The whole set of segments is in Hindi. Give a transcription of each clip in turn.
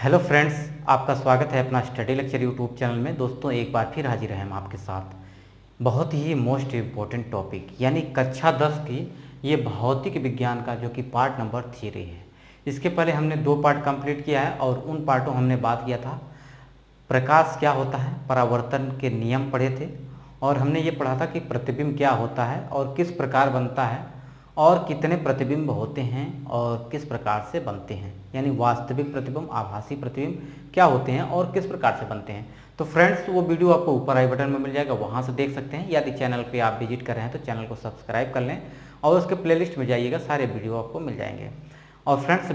हेलो फ्रेंड्स, आपका स्वागत है अपना स्टडी लेक्चर यूट्यूब चैनल में। दोस्तों, एक बार फिर हाजिर हैं हम आपके साथ बहुत ही मोस्ट इम्पोर्टेंट टॉपिक यानी कक्षा 10 की ये भौतिक विज्ञान का जो कि पार्ट नंबर 3 है। इसके पहले हमने 2 पार्ट कंप्लीट किया है और उन पार्टों हमने बात किया था प्रकाश क्या होता है, परावर्तन के नियम पढ़े थे और हमने ये पढ़ा था कि प्रतिबिंब क्या होता है और किस प्रकार बनता है और कितने प्रतिबिंब होते हैं और किस प्रकार से बनते हैं, यानी वास्तविक प्रतिबिंब, आभासी प्रतिबिंब क्या होते हैं और किस प्रकार से बनते हैं। तो फ्रेंड्स, वो वीडियो आपको ऊपर आई बटन में मिल जाएगा, वहाँ से देख सकते हैं। यदि चैनल पे आप विजिट कर रहे हैं तो चैनल को सब्सक्राइब कर लें और उसके प्लेलिस्ट में जाइएगा, सारे वीडियो आपको मिल जाएंगे। और फ्रेंड्स,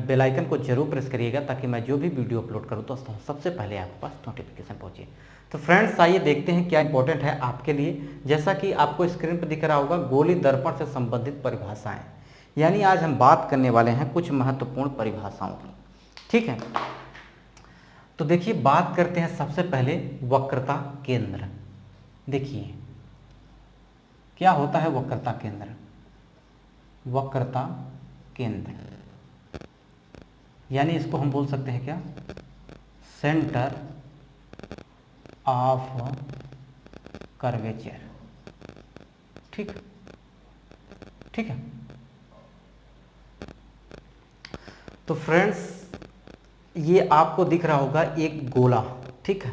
बेल आइकन को जरूर प्रेस करिएगा ताकि मैं जो भी वीडियो अपलोड करूँ तो सबसे पहले आपके पास नोटिफिकेशन पहुँचे। तो फ्रेंड्स, आइए देखते हैं क्या इंपॉर्टेंट है आपके लिए। जैसा कि आपको स्क्रीन पर दिख रहा होगा, गोली दर्पण से संबंधित परिभाषाएं, यानी आज हम बात करने वाले हैं कुछ महत्वपूर्ण परिभाषाओं की। ठीक है, तो देखिए बात करते हैं सबसे पहले वक्रता केंद्र। देखिए क्या होता है वक्रता केंद्र। वक्रता केंद्र यानी इसको हम बोल सकते हैं क्या, सेंटर ऑफ कर्वेचर। ठीक ठीक है। तो फ्रेंड्स, ये आपको दिख रहा होगा एक गोला, ठीक है,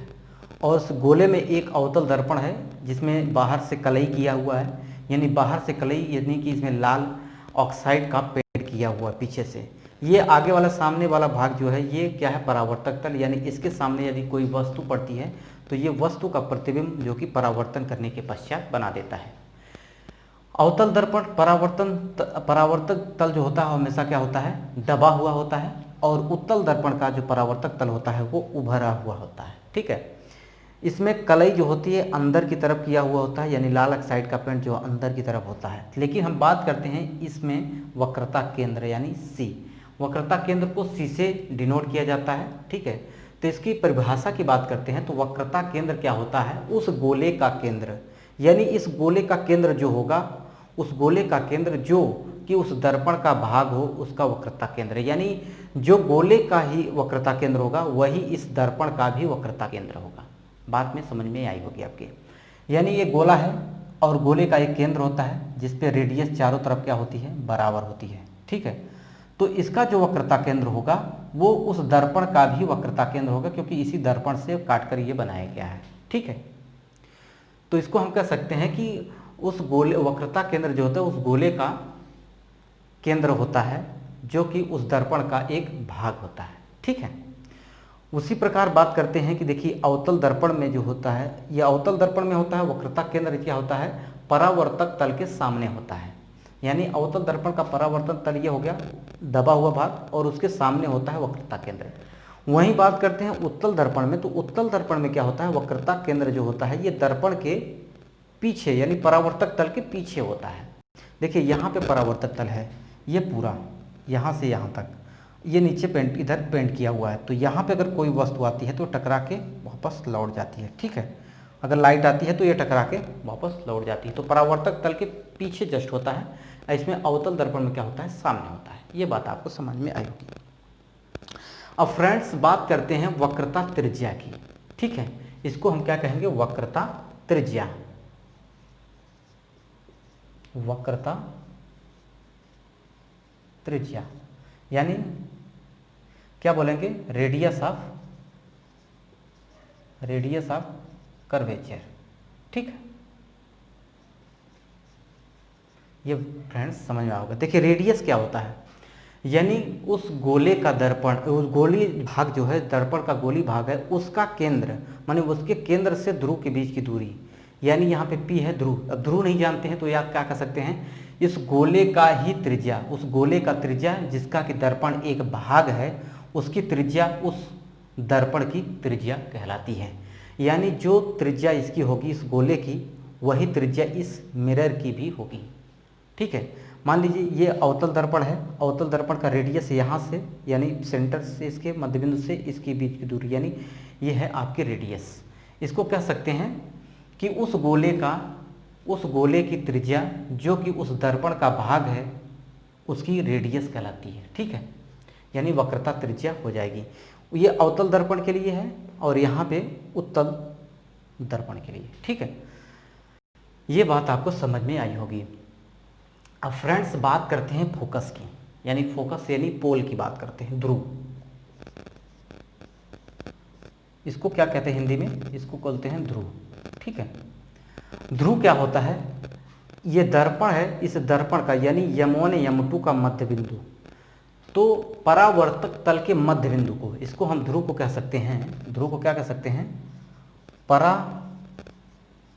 और उस गोले में एक अवतल दर्पण है जिसमें बाहर से कलई किया हुआ है, यानी बाहर से कलई यानी कि इसमें लाल ऑक्साइड का पेंट किया हुआ है पीछे से। ये आगे वाला सामने वाला भाग जो है ये क्या है, परावर्तक तल, यानी इसके सामने यदि कोई वस्तु पड़ती है तो ये वस्तु का प्रतिबिंब जो कि परावर्तन करने के पश्चात बना देता है। अवतल दर्पण परावर्तक तल जो होता है हमेशा क्या होता है, दबा हुआ होता है, और उत्तल दर्पण का जो परावर्तक तल होता है वो उभरा हुआ होता है। ठीक है, इसमें कलई जो होती है अंदर की तरफ किया हुआ होता है, यानी लाल ऑक्साइड का पेंट जो अंदर की तरफ होता है। लेकिन हम बात करते हैं इसमें वक्रता केंद्र यानी सी। वक्रता केंद्र को सी से डिनोट किया जाता है। ठीक है, तो इसकी परिभाषा की बात करते हैं तो वक्रता केंद्र क्या होता है, उस गोले का केंद्र, यानी इस गोले का केंद्र जो होगा, उस गोले का केंद्र जो कि उस दर्पण का भाग हो उसका वक्रता केंद्र, यानी जो गोले का ही वक्रता केंद्र होगा वही इस दर्पण का भी वक्रता केंद्र होगा। बात में समझ में आई होगी आपके। यानी ये गोला है और गोले का एक केंद्र होता है जिसपे रेडियस चारों तरफ क्या होती है, बराबर होती है। ठीक है, तो इसका जो वक्रता केंद्र होगा वो उस दर्पण का भी वक्रता केंद्र होगा, क्योंकि इसी दर्पण से काटकर ये बनाया गया है। ठीक है, तो इसको हम कह सकते हैं कि उस गोले वक्रता केंद्र जो होता है उस गोले का केंद्र होता है जो कि उस दर्पण का एक भाग होता है। ठीक है, उसी प्रकार बात करते हैं कि देखिए अवतल दर्पण में जो होता है, यह अवतल दर्पण में होता है वक्रता केंद्र क्या होता है, परावर्तक तल के सामने होता है। यानी अवतल दर्पण का परावर्तन तल ये हो गया दबा हुआ भाग, और उसके सामने होता है वक्रता केंद्र। वहीं बात करते हैं उत्तल दर्पण में, तो उत्तल दर्पण में क्या होता है, वक्रता केंद्र जो होता है ये दर्पण के पीछे यानी परावर्तक तल के पीछे होता है। देखिए यहाँ पे परावर्तक तल है, ये पूरा यहाँ से यहाँ तक, ये नीचे पेंट इधर पेंट किया हुआ है, तो यहाँ पे अगर कोई वस्तु आती है तो टकरा के वापस लौट जाती है। ठीक है, अगर लाइट आती है तो ये टकरा के वापस लौट जाती है। तो परावर्तक तल के पीछे जस्ट होता है, इसमें अवतल दर्पण में क्या होता है, सामने होता है। ये बात आपको समझ में आई होगी। अब फ्रेंड्स, बात करते हैं वक्रता त्रिज्या की। ठीक है, इसको हम क्या कहेंगे, वक्रता त्रिज्या। वक्रता त्रिज्या यानी क्या बोलेंगे, रेडियस ऑफ कर्वेचर। ठीक है, ये फ्रेंड्स समझ में आओगे। देखिए रेडियस क्या होता है, यानी उस गोले का दर्पण, उस गोली भाग जो है, दर्पण का गोली भाग है, उसका केंद्र माने उसके केंद्र से ध्रुव के बीच की दूरी, यानी यहाँ पे P है ध्रुव। अब ध्रुव नहीं जानते हैं तो याद क्या कर सकते हैं, इस गोले का ही त्रिज्या, उस गोले का त्रिज्या जिसका कि दर्पण एक भाग है, उसकी त्रिज्या उस दर्पण की त्रिज्या कहलाती है। यानी जो त्रिज्या इसकी होगी इस गोले की, वही त्रिज्या इस मिरर की भी होगी। ठीक है, मान लीजिए ये अवतल दर्पण है, अवतल दर्पण का रेडियस यहाँ से यानी सेंटर से इसके मध्यबिंदु से इसके बीच की दूरी, यानी ये है आपकी रेडियस। इसको कह सकते हैं कि उस गोले की त्रिज्या जो कि उस दर्पण का भाग है उसकी रेडियस कहलाती है। ठीक है, यानी वक्रता त्रिज्या हो जाएगी। ये अवतल दर्पण के लिए है और यहाँ पे उत्तल दर्पण के लिए। ठीक है, ये बात आपको समझ में आई होगी। अब फ्रेंड्स बात करते हैं फोकस की, यानी फोकस यानी पोल की बात करते हैं, ध्रुव। इसको क्या कहते हैं हिंदी में? इसको बोलते हैं ध्रुव। ठीक है, ध्रुव क्या होता है? ये दर्पण है, इस दर्पण का यानी यम1 यम2 का मध्य बिंदु, तो परावर्तक तल के मध्य बिंदु को, इसको हम ध्रुव को कह सकते हैं। ध्रुव को क्या कह सकते हैं?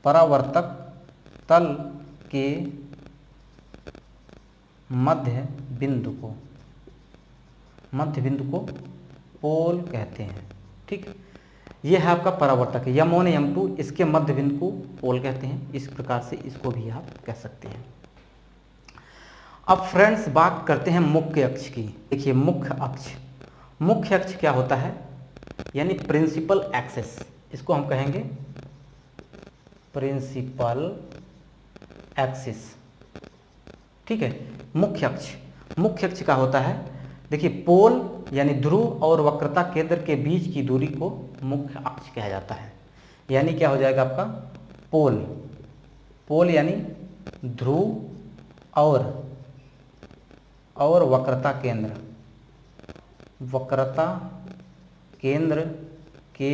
परावर्तक तल के मध्य बिंदु को पोल कहते हैं। ठीक, ये है आपका परावर्तक, यम1 यम2, इसके मध्य बिंदु को पोल कहते हैं। इस प्रकार से इसको भी आप कह सकते हैं। अब फ्रेंड्स बात करते हैं मुख्य अक्ष की। देखिए मुख्य अक्ष क्या होता है? यानी प्रिंसिपल एक्सिस, इसको हम कहेंगे प्रिंसिपल एक्सिस। ठीक है, मुख्य अक्ष का होता है, देखिए पोल यानी ध्रुव और वक्रता केंद्र के बीच की दूरी को मुख्य अक्ष कहा जाता है। यानी क्या हो जाएगा आपका? पोल यानी ध्रुव और वक्रता केंद्र के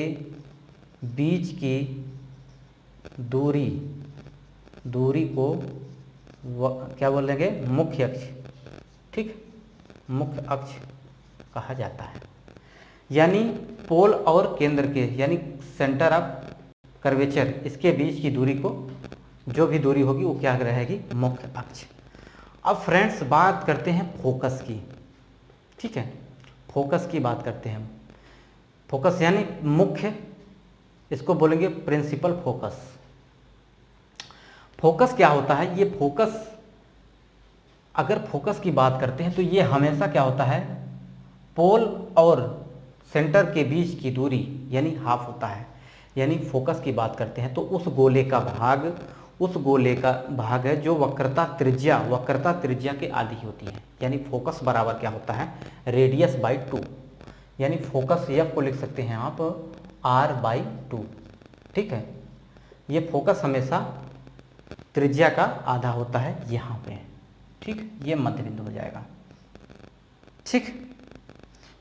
बीच की दूरी को क्या बोलेंगे? मुख्य अक्ष। ठीक, मुख्य अक्ष कहा जाता है। यानी पोल और केंद्र के यानी सेंटर ऑफ कर्वेचर, इसके बीच की दूरी को, जो भी दूरी होगी वो क्या रहेगी? मुख्य अक्ष। अब फ्रेंड्स बात करते हैं फोकस की। ठीक है, फोकस की बात करते हैं हम। फोकस यानी मुख्य, इसको बोलेंगे प्रिंसिपल फोकस। फोकस क्या होता है? ये फोकस, अगर फोकस की बात करते हैं तो ये हमेशा क्या होता है? पोल और सेंटर के बीच की दूरी यानी हाफ होता है। यानी फोकस की बात करते हैं तो उस गोले का भाग है जो वक्रता त्रिज्या के आधी होती है। यानी फोकस बराबर क्या होता है? Radius by 2। यानी फोकस एफ को लिख सकते हैं आप r/2। ठीक है, ये फोकस हमेशा त्रिज्या का आधा होता है यहाँ पे। ठीक, ये मध्य बिंदु हो जाएगा। ठीक,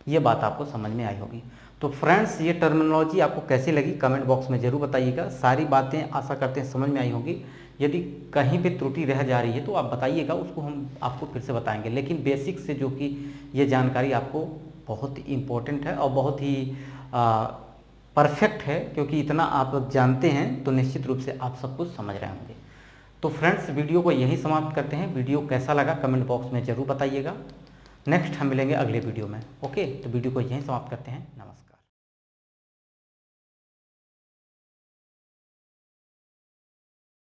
ये बात आपको समझ में आई होगी। तो फ्रेंड्स ये टर्मिनोलॉजी आपको कैसी लगी कमेंट बॉक्स में जरूर बताइएगा। सारी बातें आशा करते हैं समझ में आई होगी। यदि कहीं भी त्रुटि रह जा रही है तो आप बताइएगा, उसको हम आपको फिर से बताएंगे। लेकिन बेसिक से जो कि ये जानकारी आपको बहुत इम्पोर्टेंट है और बहुत ही परफेक्ट है, क्योंकि इतना आप जानते हैं तो निश्चित रूप से आप सब कुछ समझ रहे होंगे। तो फ्रेंड्स वीडियो को यही समाप्त करते हैं। वीडियो कैसा लगा कमेंट बॉक्स में ज़रूर बताइएगा। नेक्स्ट हम मिलेंगे अगले वीडियो में। ओके, तो वीडियो को यहीं समाप्त करते हैं। नमस्कार।